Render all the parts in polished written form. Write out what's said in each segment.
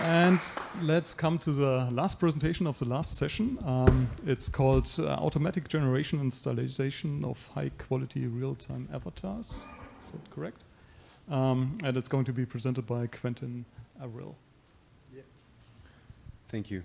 And let's come to the last presentation of the last session. It's called Automatic Generation and Stylization of High-Quality Real-Time Avatars. Is that correct? And it's going to be presented by Quentin, Avril. Yeah. Thank you.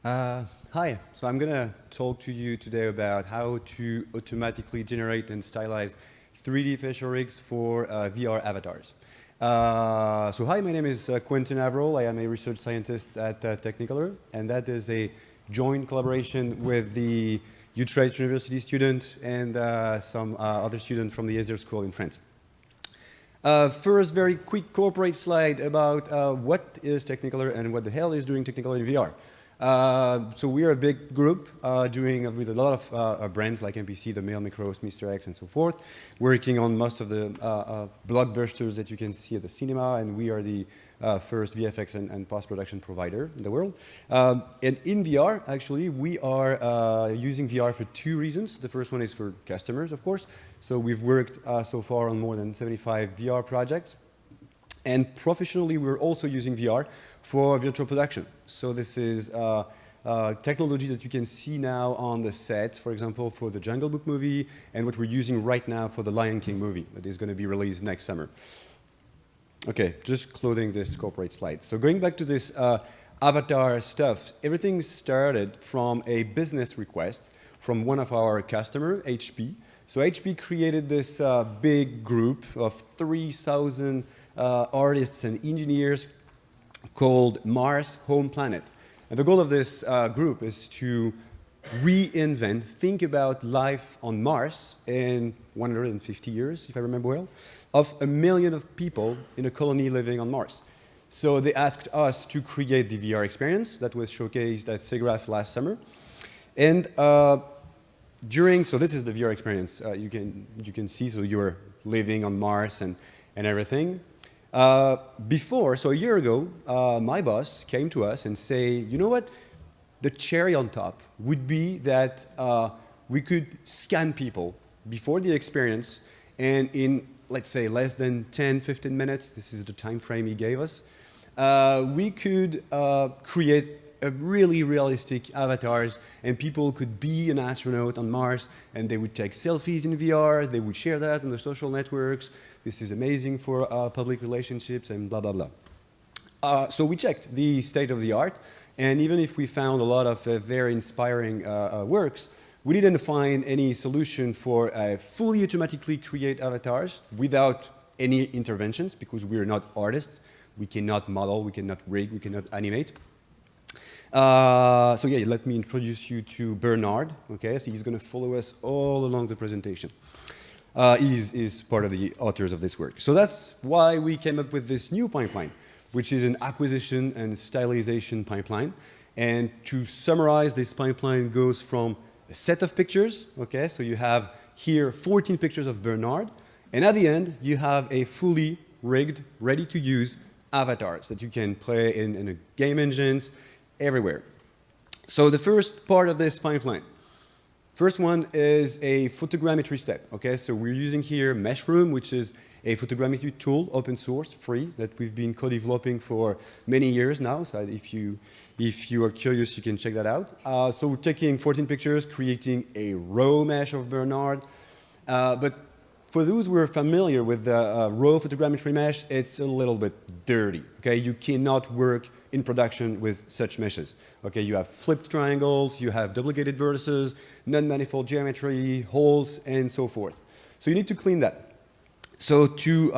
Hi, so I'm going to talk to you today about how to automatically generate and stylize 3D facial rigs for VR avatars. So hi, my name is Quentin Avril. I am a research scientist at Technicolor, and that is a joint collaboration with the Utrecht University student and some other student from the ESIR school in France. First, very quick corporate slide about what is Technicolor and what the hell is doing Technicolor in VR. So we are a big group doing with a lot of brands like MPC, the Mail Micros, Mr. X, and so forth, working on most of the blockbusters that you can see at the cinema, and we are the first VFX and post-production provider in the world. And in VR, actually, we are using VR for two reasons. The first one is for customers, of course. So we've worked so far on more than 75 VR projects. And professionally, we're also using VR for virtual production. So this is technology that you can see now on the set, for example, for the Jungle Book movie, and what we're using right now for the Lion King movie that is going to be released next summer. Okay, just closing this corporate slide. So going back to this avatar stuff, everything started from a business request from one of our customers, HP. So HP created this big group of 3,000 artists and engineers called Mars Home Planet. And the goal of this group is to reinvent, think about life on Mars in 150 years, if I remember well, of 1 million of people in a colony living on Mars. So they asked us to create the VR experience that was showcased at SIGGRAPH last summer. And so this is the VR experience you can see, so you're living on Mars and everything. So a year ago, my boss came to us and say, you know what? The cherry on top would be that we could scan people before the experience, and in, let's say, less than 10, 15 minutes, this is the time frame he gave us, we could create a really realistic avatars, and people could be an astronaut on Mars, and they would take selfies in VR, they would share that on the social networks. This is amazing for public relationships and blah, blah, blah. So we checked the state of the art, and even if we found a lot of very inspiring works, we didn't find any solution for fully automatically create avatars without any interventions, because we're not artists. We cannot model, we cannot rig, we cannot animate. So yeah, let me introduce you to Bernard. Okay, so he's going to follow us all along the presentation. He's part of the authors of this work. So that's why we came up with this new pipeline, which is an acquisition and stylization pipeline. And to summarize, this pipeline goes from a set of pictures. Okay, so you have here 14 pictures of Bernard, and at the end you have a fully rigged, ready-to-use avatars that you can play in game engines everywhere. So the first part of this pipeline. First one is a photogrammetry step. Okay, so we're using here Mushroom, which is a photogrammetry tool, open source, free, that we've been co-developing for many years now. So if you are curious, you can check that out. So we're taking 14 pictures, creating a raw mesh of Bernard. But for those who are familiar with the raw photogrammetry mesh, it's a little bit dirty. Okay, you cannot work in production with such meshes. Okay, you have flipped triangles, you have duplicated vertices, non-manifold geometry, holes, and so forth. So you need to clean that. So to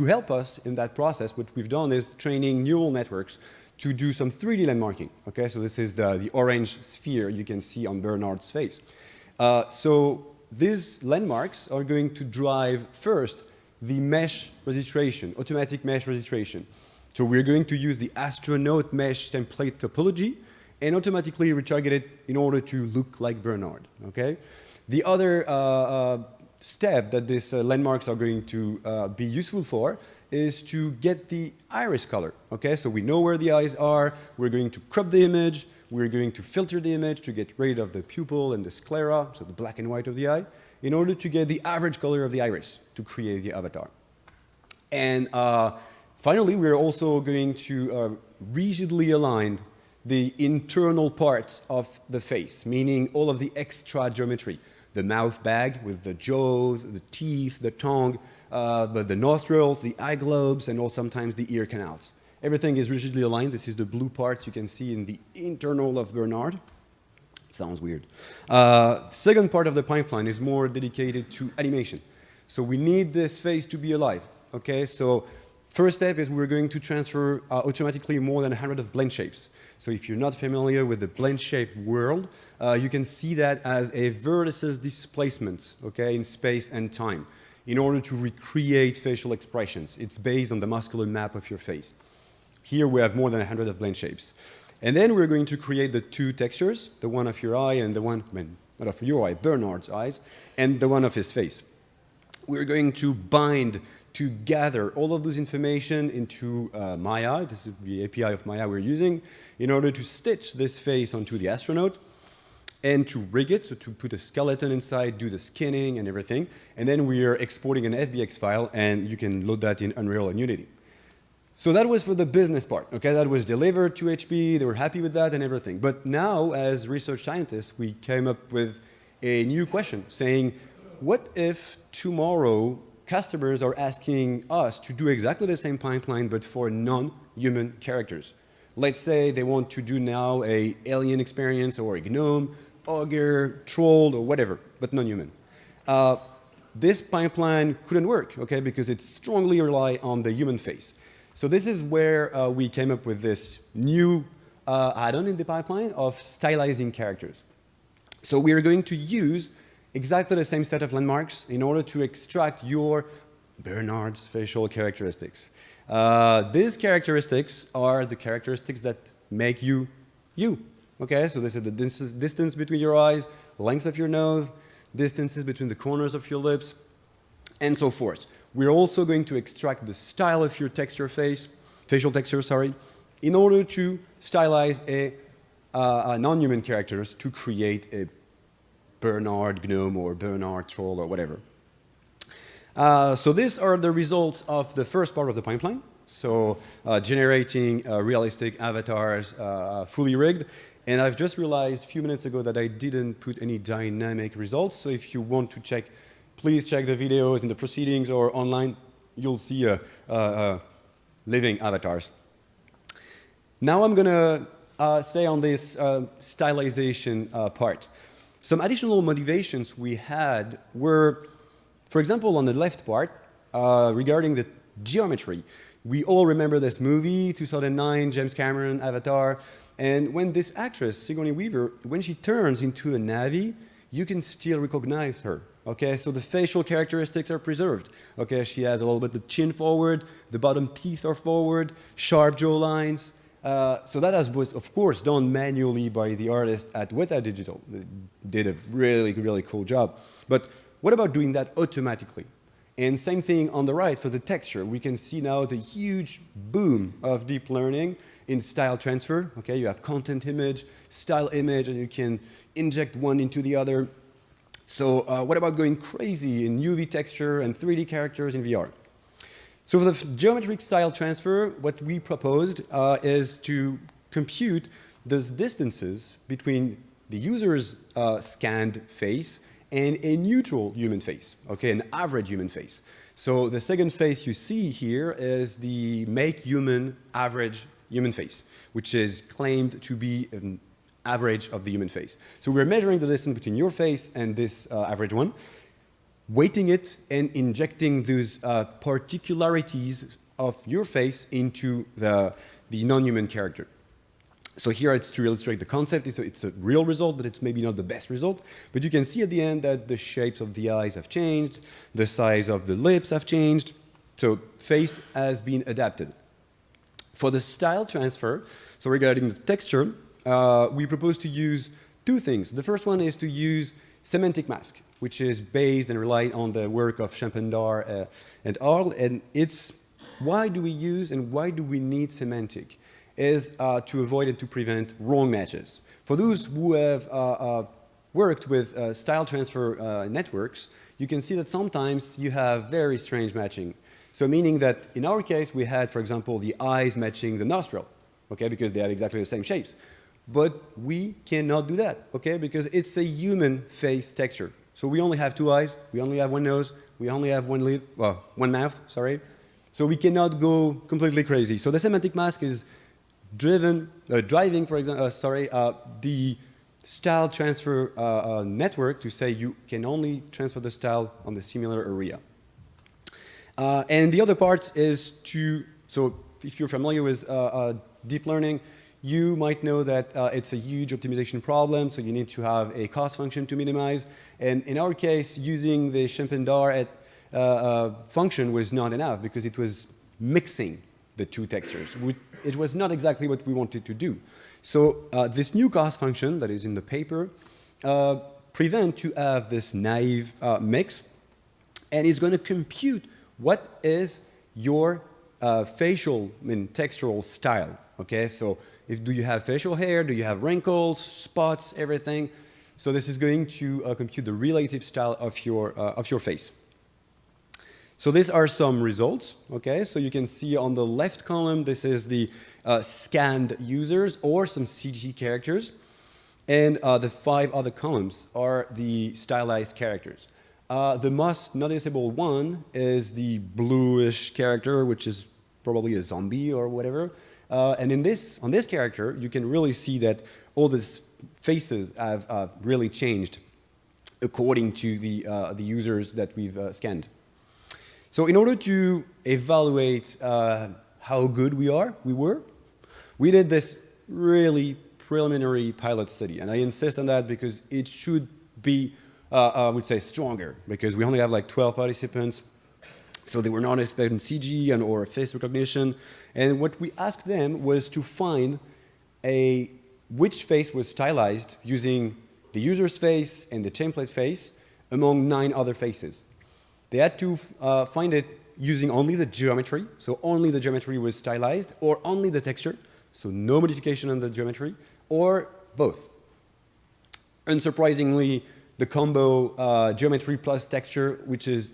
help us in that process, what we've done is training neural networks to do some 3D landmarking. Okay, so this is the orange sphere you can see on Bernard's face. So these landmarks are going to drive first the mesh registration, automatic mesh registration. So we're going to use the astronaut mesh template topology and automatically retarget it in order to look like Bernard. Okay? The other step that these landmarks are going to be useful for is to get the iris color. Okay? So we know where the eyes are. We're going to crop the image. We're going to filter the image to get rid of the pupil and the sclera, so the black and white of the eye, in order to get the average color of the iris to create the avatar. And finally, we're also going to rigidly aligned the internal parts of the face, meaning all of the extra geometry, the mouth bag with the jaws, the teeth, the tongue, but the nostrils, the eye globes, and also sometimes the ear canals. Everything is rigidly aligned. This is the blue part you can see in the internal of Bernard. It sounds weird. Second part of the pipeline is more dedicated to animation. So we need this face to be alive. Okay, so first step is we're going to transfer automatically more than 100 of blend shapes. So if you're not familiar with the blend shape world, you can see that as a vertices displacement, okay, in space and time, in order to recreate facial expressions. It's based on the muscular map of your face. Here we have more than 100 of blend shapes. And then we're going to create the two textures, the one of your eye and the one, not of your eye, Bernard's eyes, and the one of his face. We're going to bind to gather all of those information into Maya. This is the API of Maya we're using in order to stitch this face onto the astronaut and to rig it, so to put a skeleton inside, do the skinning and everything. And then we are exporting an FBX file, and you can load that in Unreal and Unity. So that was for the business part, okay? That was delivered to HP, they were happy with that and everything. But now, as research scientists, we came up with a new question, saying, what if tomorrow customers are asking us to do exactly the same pipeline, but for non-human characters? Let's say they want to do now a alien experience, or a gnome, ogre, troll, or whatever, but non-human. This pipeline couldn't work, okay, because it strongly relies on the human face. So this is where we came up with this new add-on in the pipeline of stylizing characters. So we are going to use exactly the same set of landmarks in order to extract your Bernard's facial characteristics. These characteristics are the characteristics that make you, you. Okay, so this is the distance between your eyes, length of your nose, distances between the corners of your lips, and so forth. We're also going to extract the style of your facial texture, sorry, in order to stylize a non-human characters to create a Bernard gnome or Bernard troll or whatever. So these are the results of the first part of the pipeline. So generating realistic avatars fully rigged. And I've just realized a few minutes ago that I didn't put any dynamic results. So if you want to check, please check the videos in the proceedings or online. You'll see living avatars. Now I'm going to stay on this stylization part. Some additional motivations we had were, for example, on the left part, regarding the geometry. We all remember this movie, 2009, James Cameron, Avatar. And when this actress, Sigourney Weaver, when she turns into a Navi, you can still recognize her. Okay, so the facial characteristics are preserved. Okay, she has a little bit the chin forward, the bottom teeth are forward, sharp jaw lines. So that was, of course, done manually by the artist at Weta Digital. They did a really, really cool job. But what about doing that automatically? And same thing on the right for the texture. We can see now the huge boom of deep learning in style transfer. Okay, you have content image, style image, and you can inject one into the other. So what about going crazy in UV texture and 3D characters in VR? So for the geometric style transfer, what we proposed is to compute those distances between the user's scanned face and a neutral human face, okay, an average human face. So the second face you see here is the make human average human face, which is claimed to be an average of the human face. So we're measuring the distance between your face and this average one, weighting it and injecting those particularities of your face into the non-human character. So here it's to illustrate the concept. It's a real result, but it's maybe not the best result. But you can see at the end that the shapes of the eyes have changed, the size of the lips have changed. So face has been adapted. For the style transfer, so regarding the texture, we propose to use two things. The first one is to use semantic mask, which is based and relied on the work of Champendar and al. And it's why do we use and why do we need semantic? Is to avoid and to prevent wrong matches. For those who have worked with style transfer networks, you can see that sometimes you have very strange matching. So meaning that in our case, we had, for example, the eyes matching the nostril. okay, because they have exactly the same shapes. But we cannot do that, okay, because it's a human face texture. So we only have 2 eyes, we only have 1 nose, we only have 1 lip, well, 1 mouth, sorry. So we cannot go completely crazy. So the semantic mask is driving, for example, the style transfer network to say you can only transfer the style on the similar area. And the other part is so if you're familiar with deep learning, you might know that it's a huge optimization problem, so you need to have a cost function to minimize. And in our case, using the Champendar function was not enough because it was mixing the 2 textures. It was not exactly what we wanted to do. So this new cost function that is in the paper prevent to have this naive mix, and is going to compute what is your facial, textural style. Okay, so do you have facial hair? Do you have wrinkles, spots, everything? So this is going to compute the relative style of your face. So these are some results. Okay, so you can see on the left column, this is the scanned users or some CG characters, and the 5 other columns are the stylized characters. The most noticeable one is the bluish character, which is probably a zombie or whatever. And on this character, you can really see that all these faces have really changed according to the users that we've scanned. So in order to evaluate how good we did this really preliminary pilot study. And I insist on that because it should be, I would say, stronger, because we only have like 12 participants. So they were not expecting CG or face recognition. And what we asked them was to find which face was stylized using the user's face and the template face among 9 other faces. They had to find it using only the geometry, so only the geometry was stylized, or only the texture, so no modification on the geometry, or both. Unsurprisingly, the combo geometry plus texture, which is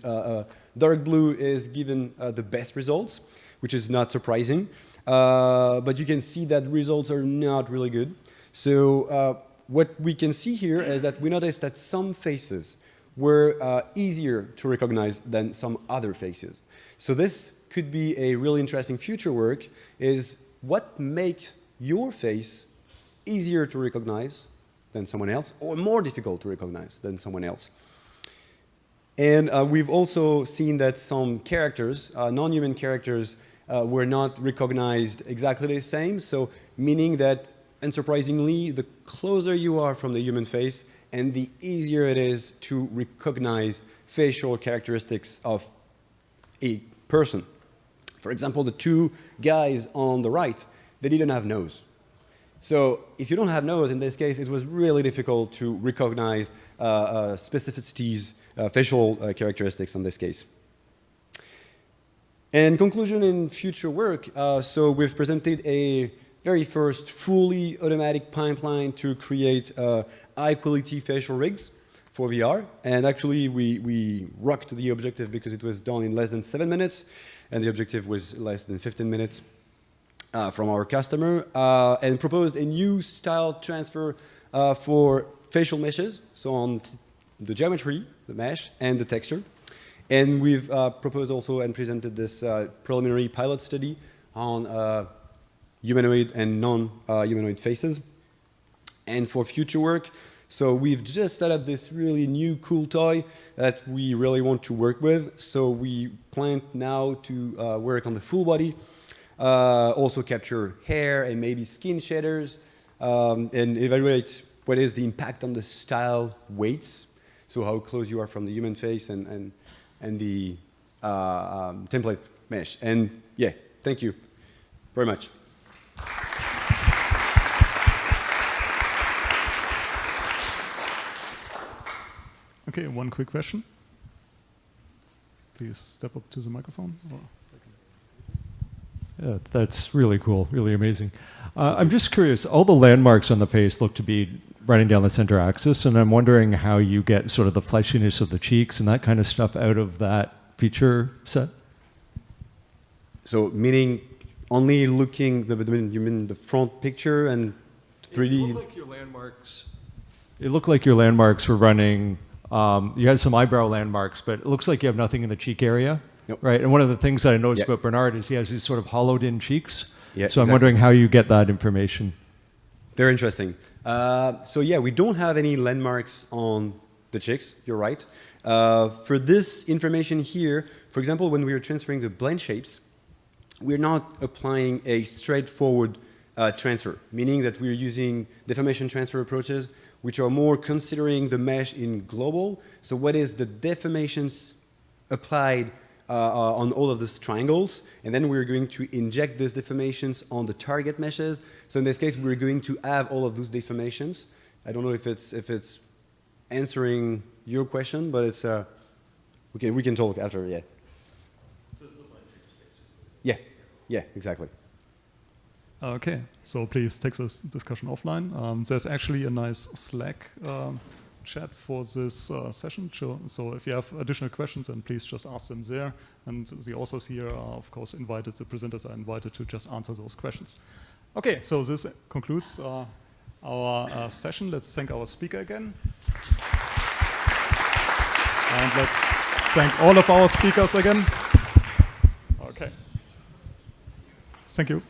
dark blue, is given the best results, which is not surprising. But you can see that results are not really good. So what we can see here is that we noticed that some faces were easier to recognize than some other faces. So this could be a really interesting future work, is what makes your face easier to recognize than someone else, or more difficult to recognize than someone else. And we've also seen that some characters, non-human characters, were not recognized exactly the same, so meaning that, unsurprisingly, the closer you are from the human face, and the easier it is to recognize facial characteristics of a person. For example, the 2 guys on the right, they didn't have nose. So if you don't have nose, in this case, it was really difficult to recognize specificities, facial characteristics in this case. And conclusion in future work, so we've presented a very first fully automatic pipeline to create high quality facial rigs for VR. And actually we rocked the objective because it was done in less than 7 minutes, and the objective was less than 15 minutes. From our customer, and proposed a new style transfer for facial meshes, so on the geometry, the mesh, and the texture. And we've proposed also and presented this preliminary pilot study on humanoid and non-humanoid faces. And for future work, so we've just set up this really new cool toy that we really want to work with. So we plan now to work on the full body, also capture hair and maybe skin shaders, and evaluate what is the impact on the style weights, so how close you are from the human face and the template mesh. And yeah, thank you very much. Okay, one quick question. Please step up to the microphone. Yeah, that's really cool, really amazing. I'm just curious, all the landmarks on the face look to be running down the center axis, and I'm wondering how you get sort of the fleshiness of the cheeks and that kind of stuff out of that feature set? So meaning only looking, you mean the front picture and 3D? It looked like your landmarks. It looked like your landmarks were running. You had some eyebrow landmarks, but it looks like you have nothing in the cheek area, Nope. right? And one of the things that I noticed Yeah. about Bernard is he has these sort of hollowed-in cheeks. Yeah, so I'm exactly. wondering how you get that information. Very interesting. So yeah, we don't have any landmarks on the cheeks, you're right. For this information here, for example, when we are transferring the blend shapes, we're not applying a straightforward transfer, meaning that we're using deformation transfer approaches, which are more considering the mesh in global. So what is the deformations applied on all of those triangles, and then we're going to inject these deformations on the target meshes. So in this case, we're going to have all of those deformations. I don't know if it's answering your question, but it's we can talk after, yeah. So it's the blend shapes, basically. Yeah, exactly. Okay, so please take this discussion offline. There's actually a nice Slack chat for this session. So if you have additional questions, then please just ask them there. And the authors here are, of course, invited, the presenters are invited to just answer those questions. Okay, so this concludes our session. Let's thank our speaker again. And let's thank all of our speakers again. Okay. Thank you.